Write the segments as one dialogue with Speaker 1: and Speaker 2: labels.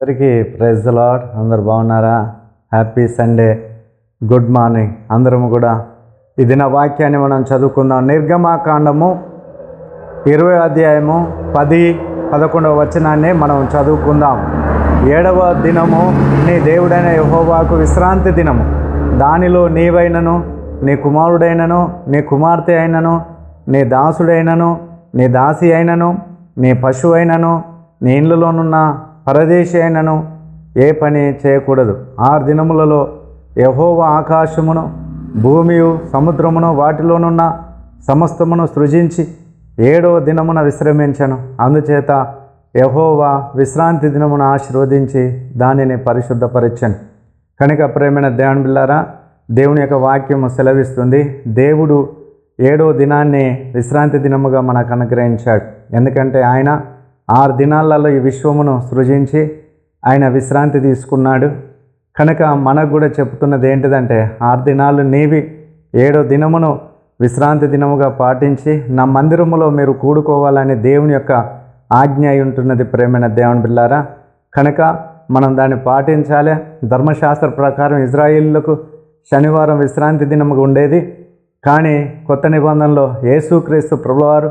Speaker 1: అందరికీ praise the lord. అందరు బాగున్నారా? Happy Sunday, good morning. అందరము కూడా ఈ దిన వాక్యాన్ని మనం చదువుకుందాం. నిర్గమాకాండము 20వ అధ్యాయము 10-11 వచనాన్ని మనం చదువుకుందాం. 7వ దినము నీ దేవుడైన యెహోవాకు విశ్రాంతి దినము. దానిలో నీవైనను, నీ కుమారుడైనను, నీ కుమార్తె అయినను, నీ దాసుడైనను, నీ దాసి అయినను, నీ పశువైనను, నీ ఇండ్లలోనున్న పరదేశి అయినను ఏ పని చేయకూడదు. 6 దినములలో యెహోవా ఆకాశమును, భూమియు, సముద్రమును, వాటిలోనున్న సమస్తమును సృజించి 7వ దినమున విశ్రమించను. అందుచేత యెహోవా విశ్రాంతి దినమును ఆశీర్వదించి దానిని పరిశుద్ధపరచను. కనుక ప్రేమైన దేవుని బిడ్డలారా, దేవుని యొక్క వాక్యము సెలవిస్తుంది, దేవుడు 7వ దినాన్ని విశ్రాంతి దినముగా మనకు అనుగ్రహించాడు. ఎందుకంటే ఆయన 6 దినాలలో ఈ విశ్వమును సృజించి ఆయన విశ్రాంతి తీసుకున్నాడు. కనుక మనకు కూడా చెప్తున్నది ఏంటిదంటే, 6 దినాలు నీవి, 7వ దినమును విశ్రాంతి దినముగా పాటించి నా మందిరములో మీరు కూడుకోవాలని దేవుని యొక్క ఆజ్ఞ అయి ఉంటున్నది. ప్రేమైన దేవుని బిడ్డలారా, కనుక మనం దాన్ని పాటించాలి. ధర్మశాస్త్ర ప్రకారం ఇజ్రాయేలులకు శనివారం విశ్రాంతి దినముగా ఉండేది. కానీ కొత్త నిబంధనలో యేసుక్రీస్తు ప్రభువారు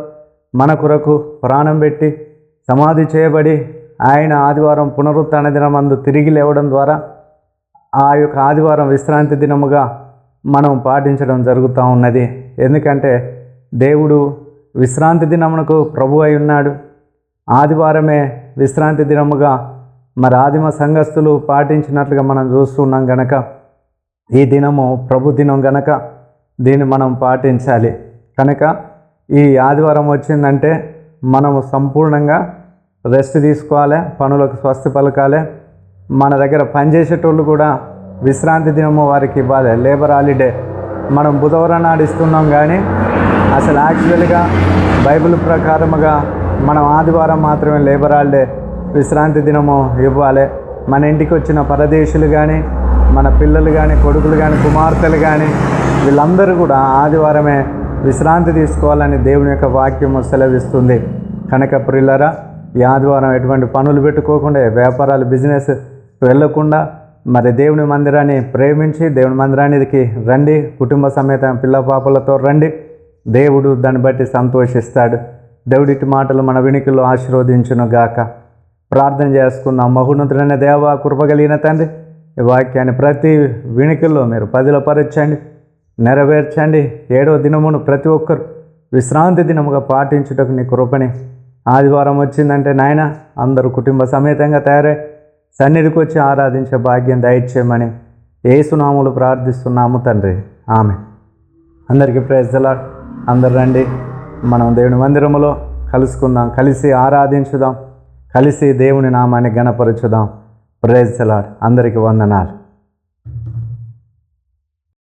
Speaker 1: మన కొరకు ప్రాణం పెట్టి సమాధి చేయబడి ఆయన ఆదివారం పునరుత్థాన దినమందు తిరిగి లేవడం ద్వారా ఆ యొక్క ఆదివారం విశ్రాంతి దినముగా మనం పాటించడం జరుగుతూ ఉన్నది. ఎందుకంటే దేవుడు విశ్రాంతి దినమునకు ప్రభు అయి ఉన్నాడు. ఆదివారమే విశ్రాంతి దినముగా మరి ఆదిమ సంఘస్థులు పాటించినట్లుగా మనం చూస్తున్నాం. గనక ఈ దినము ప్రభు దినం గనక దీన్ని మనం పాటించాలి. కనుక ఈ ఆదివారం వచ్చిందంటే మనము సంపూర్ణంగా రెస్ట్ తీసుకోవాలి, పనులకు స్వస్తి పలకాలి. మన దగ్గర పనిచేసేటోళ్ళు కూడా విశ్రాంతి దినము వారికి ఇవ్వాలి, లేబర్ హాలిడే. మనం బుధవారం నాడు ఇస్తున్నాం, కానీ అసలు యాక్చువల్గా బైబిల్ ప్రకారముగా మనం ఆదివారం మాత్రమే లేబర్ హాలిడే విశ్రాంతి దినము ఇవ్వాలి. మన ఇంటికి వచ్చిన పరదేశులు కానీ, మన పిల్లలు కానీ, కొడుకులు కానీ, కుమార్తెలు కానీ, వీళ్ళందరూ కూడా ఆదివారమే విశ్రాంతి తీసుకోవాలని దేవుని యొక్క వాక్యము సెలవిస్తుంది. కనుక ప్రియులారా, ఈ ఆదివారం ఎటువంటి పనులు పెట్టుకోకుండా, వ్యాపారాలు, బిజినెస్ వెళ్ళకుండా మరి దేవుని మందిరాన్ని ప్రేమించి దేవుని మందిరానికి రండి. కుటుంబ సమేత పిల్ల పాపలతో రండి. దేవుడు దాన్ని బట్టి సంతోషిస్తాడు. దేవుడిటి మాటలు మన వినికిల్లో ఆశీర్వదించును గాక. ప్రార్థన చేసుకుందాం. మహోన్నతుడైన దేవా, కృపగలిగిన తండ్రి, ఈ వాక్యాన్ని ప్రతి వినికిల్లో మీరు పదిలపరచండి, నెరవేర్చండి. 7వ దినమును ప్రతి ఒక్కరు విశ్రాంతి దినముగా పాటించుటకు నీ కృపని, ఆదివారం వచ్చిందంటే నాయన అందరూ కుటుంబ సమేతంగా తయారై సన్నిధికి వచ్చి ఆరాధించే భాగ్యం దయచేయమని యేసునామములో ప్రార్థిస్తున్నాము తండ్రి, ఆమేన్. అందరికీ ప్రైజ్ ది లార్డ్. అందరు రండి, మనం దేవుని మందిరములో కలుసుకుందాం, కలిసి ఆరాధించుదాం, కలిసి దేవుని నామాన్ని ఘనపరచుదాం. Praise the lord. అందరికీ వందనాలు.